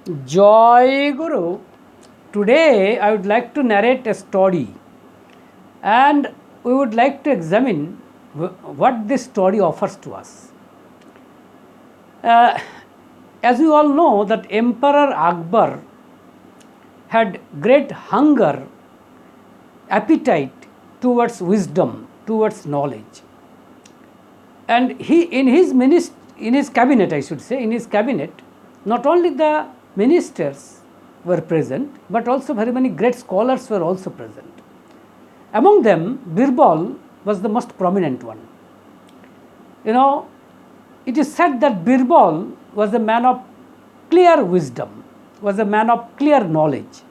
Joy Guru. Today I would like to narrate a story and we would like to examine what this story offers to us. Uh, as you all know that Emperor Akbar had great hunger, appetite towards wisdom, towards knowledge. And he in his cabinet, I should say, in his cabinet, not only the ministers were present, but also very many great scholars were also present. Among them, Birbal was the most prominent one. It is said that Birbal was a man of clear wisdom, was a man of clear knowledge.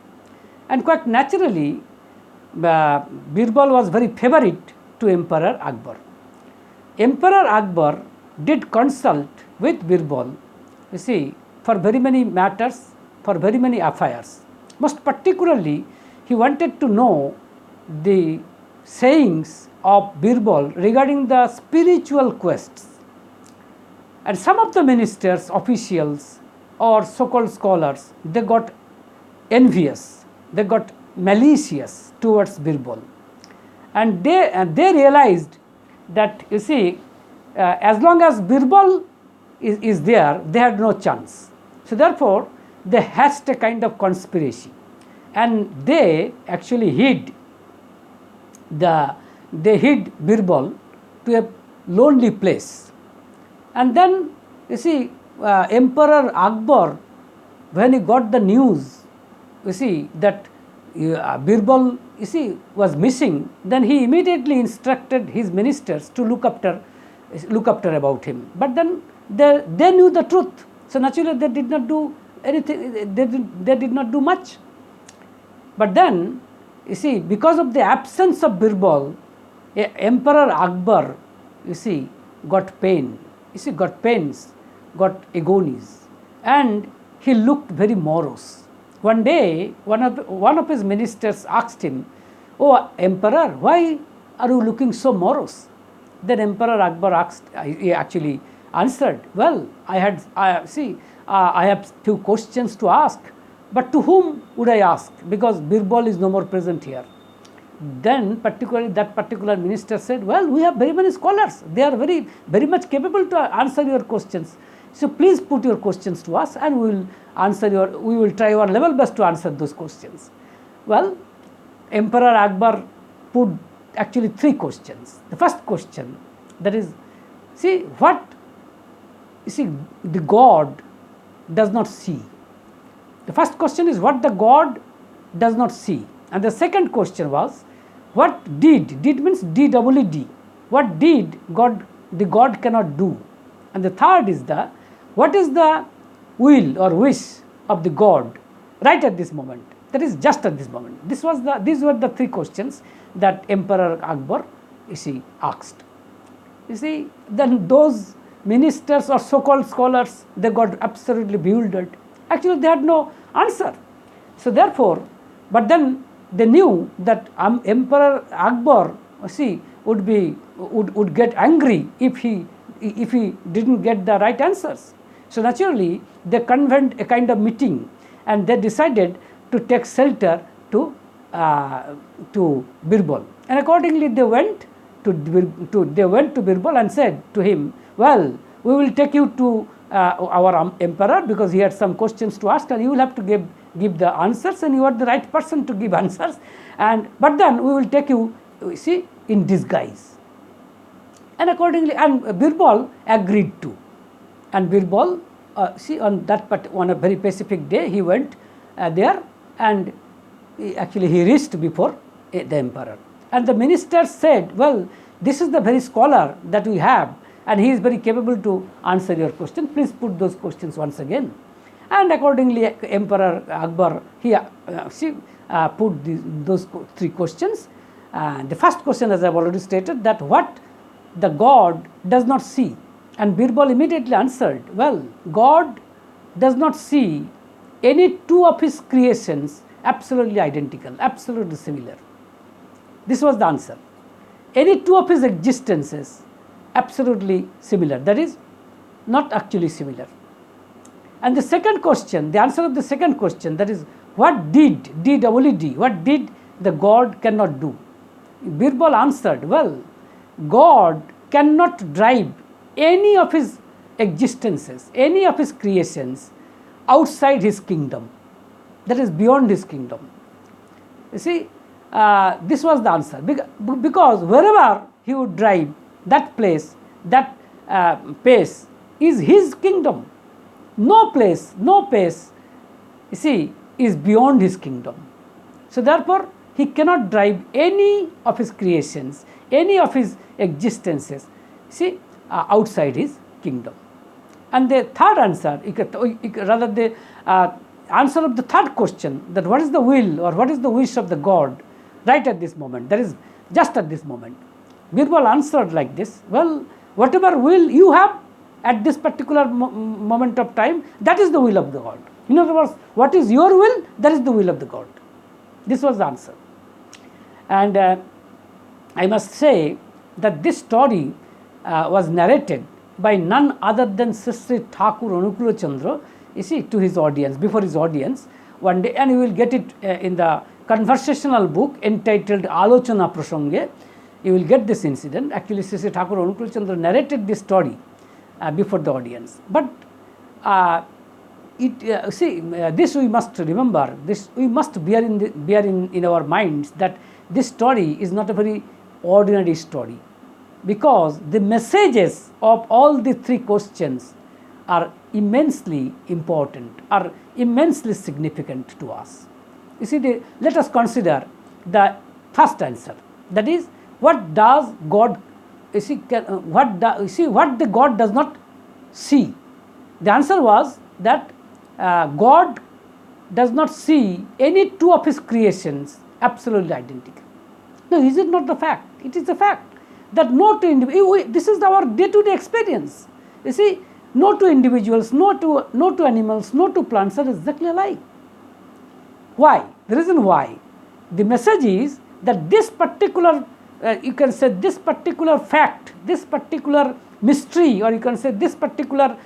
And quite naturally, Birbal was very favorite to Emperor Akbar. Emperor Akbar did consult with Birbal, for very many matters, for very many affairs. Most particularly, he wanted to know the sayings of Birbal regarding the spiritual quests. And some of the ministers, officials, or so-called scholars, they got envious, they got malicious towards Birbal. And they realized that, as long as Birbal is there, they had no chance. So therefore, they hatched a kind of conspiracy, and they actually hid Birbal to a lonely place. And then, Emperor Akbar, when he got the news, that Birbal, was missing, then he immediately instructed his ministers to look after about him. But then they knew the truth, so naturally they did not do anything. They did not do much. But then, because of the absence of Birbal, Emperor Akbar, got pain. Got pains, got agonies, and he looked very morose. One day, one of his ministers asked him, "Oh, Emperor, why are you looking so morose?" Then Emperor Akbar he actually answered, "Well, I have few questions to ask, but to whom would I ask? Because Birbal is no more present here." Then that particular minister said, "Well, we have very many scholars. They are very, very much capable to answer your questions. So please put your questions to us, and we will try our level best to answer those questions." Well, Emperor Akbar put actually 3 questions. The first question, that is, the God does not see. The first question is what the God does not see. And the second question was, what did means D-double-E-D, what did the God cannot do. And the third is what is the will or wish of the God right at this moment, that is just at this moment. These were the 3 questions that Emperor Akbar asked. Then those ministers or so-called scholars, they got absolutely bewildered. Actually, they had no answer. So therefore, but then they knew that Emperor Akbar, would get angry if he didn't get the right answers. So naturally, they convened a kind of meeting, and they decided to take shelter to Birbal. And accordingly, they went to Birbal and said to him, "Well, we will take you to our emperor, because he had some questions to ask, and you will have to give the answers, and you are the right person to give answers. But then we will take you, in disguise." And accordingly, and Birbal agreed to. And Birbal, on a very specific day, he went there, and he reached before the emperor. And the minister said, "Well, this is the very scholar that we have, and he is very capable to answer your question. Please put those questions once again." And accordingly, Emperor Akbar, he put those 3 questions. The first question, as I have already stated, that what the God does not see. And Birbal immediately answered, "Well, God does not see any 2 of his creations absolutely identical, absolutely similar." This was the answer. Any 2 of his existences absolutely similar, that is, not actually similar. And the second question, the answer of the second question, that is, what did, D-double-E-D, what did the God cannot do? Birbal answered, well, God cannot drive any of his existences, any of his creations outside his kingdom, that is beyond his kingdom. You see, this was the answer, because wherever he would drive, that place, that pace is his kingdom. No place, you see, is beyond his kingdom. So therefore, he cannot drive any of his creations, any of his existences, see, outside his kingdom. And the third answer, rather the answer of the third question, that what is the will or what is the wish of the God right at this moment, that is just at this moment. Birbal answered like this, well, whatever will you have at this particular moment of time, that is the will of the God. In other words, what is your will, that is the will of the God. This was the answer. And I must say that this story was narrated by none other than Sri Thakur Anukul Chandra, you see, to his audience, before his audience one day, and you will get it in the conversational book entitled Alochana Prasange. You will get this incident. Actually, Sri Thakur Anukul Chandra narrated this story before the audience. But this we must remember, this we must bear in our minds, that this story is not a very ordinary story, because the messages of all the three questions are immensely important, are immensely significant to us. You see, let us consider the first answer, that is, what does God, what the God does not see. The answer was that God does not see any two of his creations absolutely identical. No, is it not the fact? It is a fact that no two this is our day-to-day experience. You see, no two individuals, no two animals, no two plants are exactly alike. Why? The reason why, the message is that this particular, you can say this particular fact, this particular mystery, or you can say this particular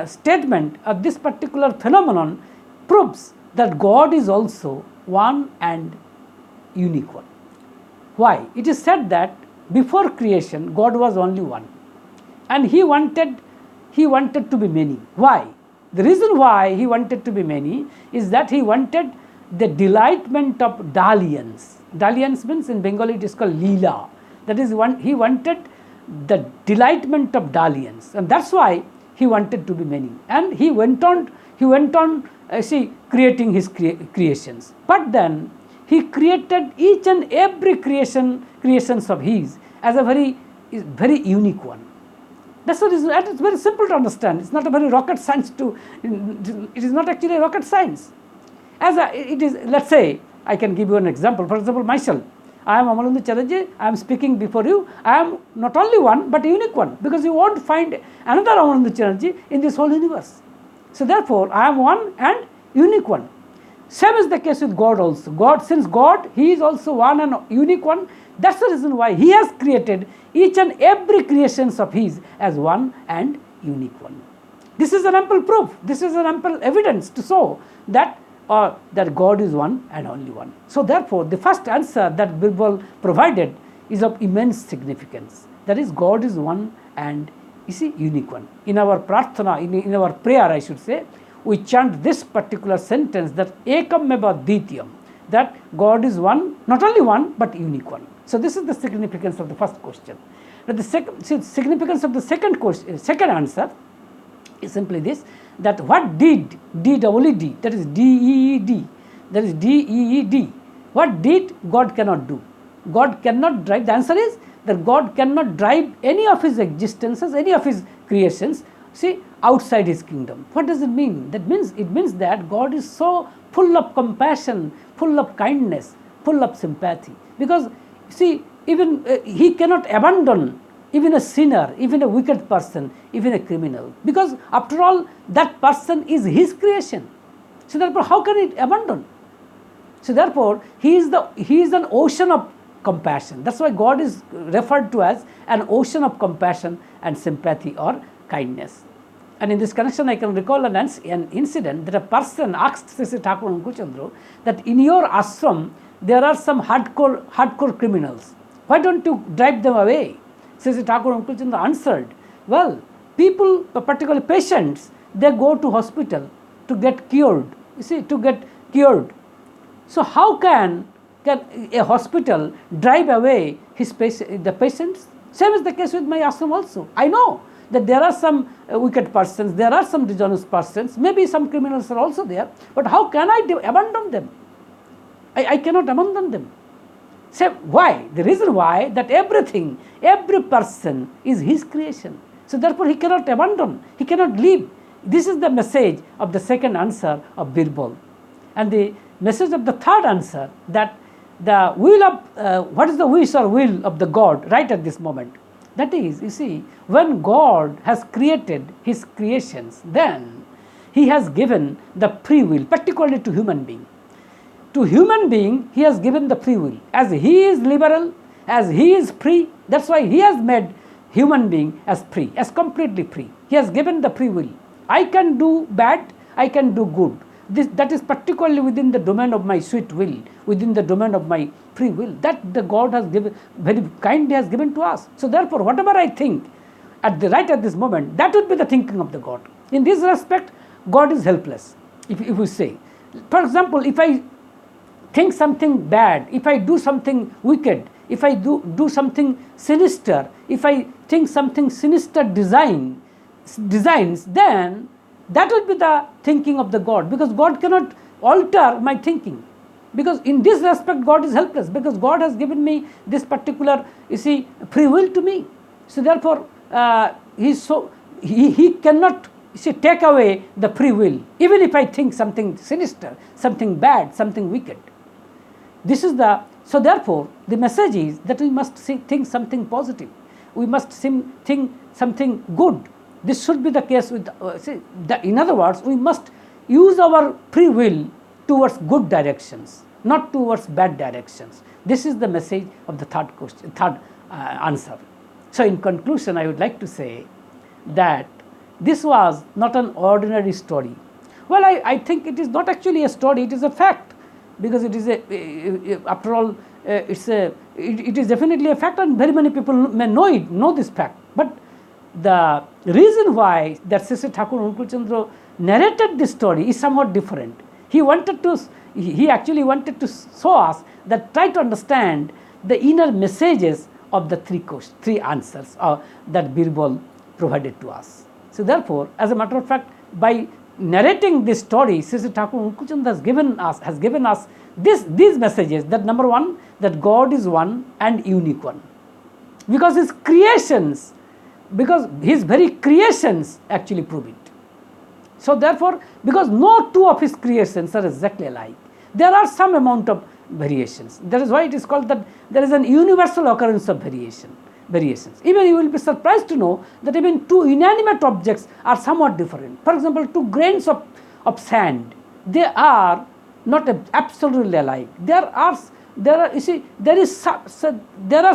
statement or this particular phenomenon proves that God is also one and unique one. Why? It is said that before creation, God was only one, and he wanted to be many. Why? The reason why he wanted to be many is that he wanted the delightment of dalliance. Dalliance means in Bengali it is called Leela. That is, he wanted the delightment of dalliance, and that's why he wanted to be many. And he went on creating his creations. But then he created each and every creations of his as a very unique one. That's the reason. It's very simple to understand. It's not a very rocket science it is not actually a rocket science. Let's say, I can give you an example. For example, myself, I am Amalendu Chatterjee, I am speaking before you. I am not only one, but a unique one, because you won't find another Amalendu Chatterjee in this whole universe. So therefore, I am one and unique one. Same is the case with God also. Since God, he is also one and unique one. That's the reason why he has created each and every creations of his as one and unique one. This is an ample proof. This is an ample evidence to show that God is one and only one. So therefore, the first answer that Birbal provided is of immense significance. That is, God is one and unique one. In our prarthana, in our prayer, I should say, we chant this particular sentence, that ekam meva dvityam, that God is one, not only one, but unique one. So this is the significance of the first question. Now the significance of the second answer is simply this, that what did, D-double-E-D, that is D-E-E-D, that is D-E-E-D, what did God cannot do? God cannot drive, the answer is that God cannot drive any of his existences, any of his creations, outside his kingdom. What does it mean? It means that God is so full of compassion, full of kindness, full of sympathy. Because even he cannot abandon even a sinner, even a wicked person, even a criminal. Because after all, that person is his creation. So therefore, how can he abandon? So therefore, he is an ocean of compassion. That's why God is referred to as an ocean of compassion and sympathy or kindness. And in this connection, I can recall an incident that a person asked Sri Thakur Anukul Chandra that in your ashram there are some hardcore criminals. Why don't you drive them away? Sri Thakur Anukul Chandra answered, well, people, particularly patients, they go to hospital to get cured. You see, to get cured. So how can a hospital drive away the patients? Same is the case with my ashram also. I know that there are some wicked persons, there are some dishonest persons, maybe some criminals are also there, but how can I abandon them? I cannot abandon them. So why? The reason why, that every person is his creation. So therefore he cannot abandon, he cannot leave. This is the message of the second answer of Birbal. And the message of the third answer, that the will of, what is the wish or will of the God right at this moment? That is, you see, when God has created his creations, then he has given the free will, particularly to human being. To human being, he has given the free will. As he is liberal, as he is free, that's why he has made human being as free, as completely free. He has given the free will. I can do bad, I can do good. That is particularly within the domain of my sweet will, within the domain of my free will. That the God has given, very kindly has given to us. So therefore, whatever I think at this moment, that would be the thinking of the God. In this respect, God is helpless. If we say, for example, if I think something bad, if I do something wicked, if I do something sinister, if I think something sinister designs, then that will be the thinking of the God, because God cannot alter my thinking. Because in this respect, God is helpless, because God has given me this particular, you see, free will to me. So therefore, he cannot, you see, take away the free will, even if I think something sinister, something bad, something wicked. So therefore, the message is that we must think something positive. We must think something good. This should be the case with, in other words, we must use our free will towards good directions, not towards bad directions. This is the message of the third answer. So in conclusion, I would like to say that this was not an ordinary story. Well, I think it is not actually a story, it is a fact, because it is after all, it is definitely a fact, and very many people may know this fact. But the reason why that Sri Thakur Anukul Chandra narrated this story is somewhat different. He actually wanted to show us that, try to understand the inner messages of the three answers that Birbal provided to us. So therefore, as a matter of fact, by narrating this story, Sri Thakur Anukul Chandra has given us these messages, that number one, that God is one and unique one. Because his very creations actually prove it. So therefore, because no two of his creations are exactly alike, there are some amount of variations. That is why it is called that there is an universal occurrence of variations. Even you will be surprised to know that even two inanimate objects are somewhat different. For example, two grains of sand, they are not absolutely alike. There are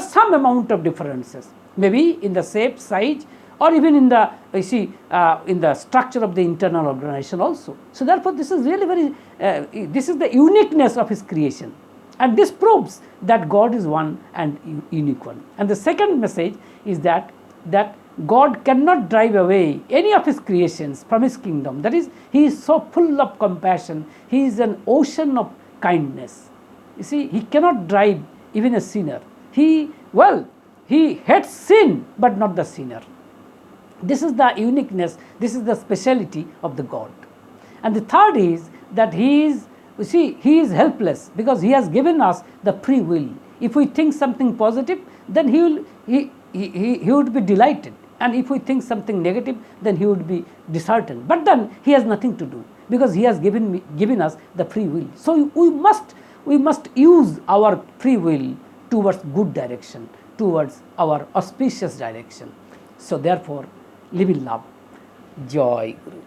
some amount of differences, maybe in the shape, size, or even in the in the structure of the internal organization also. So therefore, this is really this is the uniqueness of his creation, and this proves that God is one and unique one. And the second message is that God cannot drive away any of his creations from his kingdom. That is, he is so full of compassion. He is an ocean of kindness. You see, he cannot drive even a sinner. He hates sin, but not the sinner. This is the uniqueness, this is the speciality of the God. And the third is that he is helpless, because he has given us the free will. If we think something positive, then he would be delighted. And if we think something negative, then he would be disheartened. But then he has nothing to do, because he has given us the free will. So we must use our free will towards good direction, towards our auspicious direction. So therefore, live in love. Joy Guru.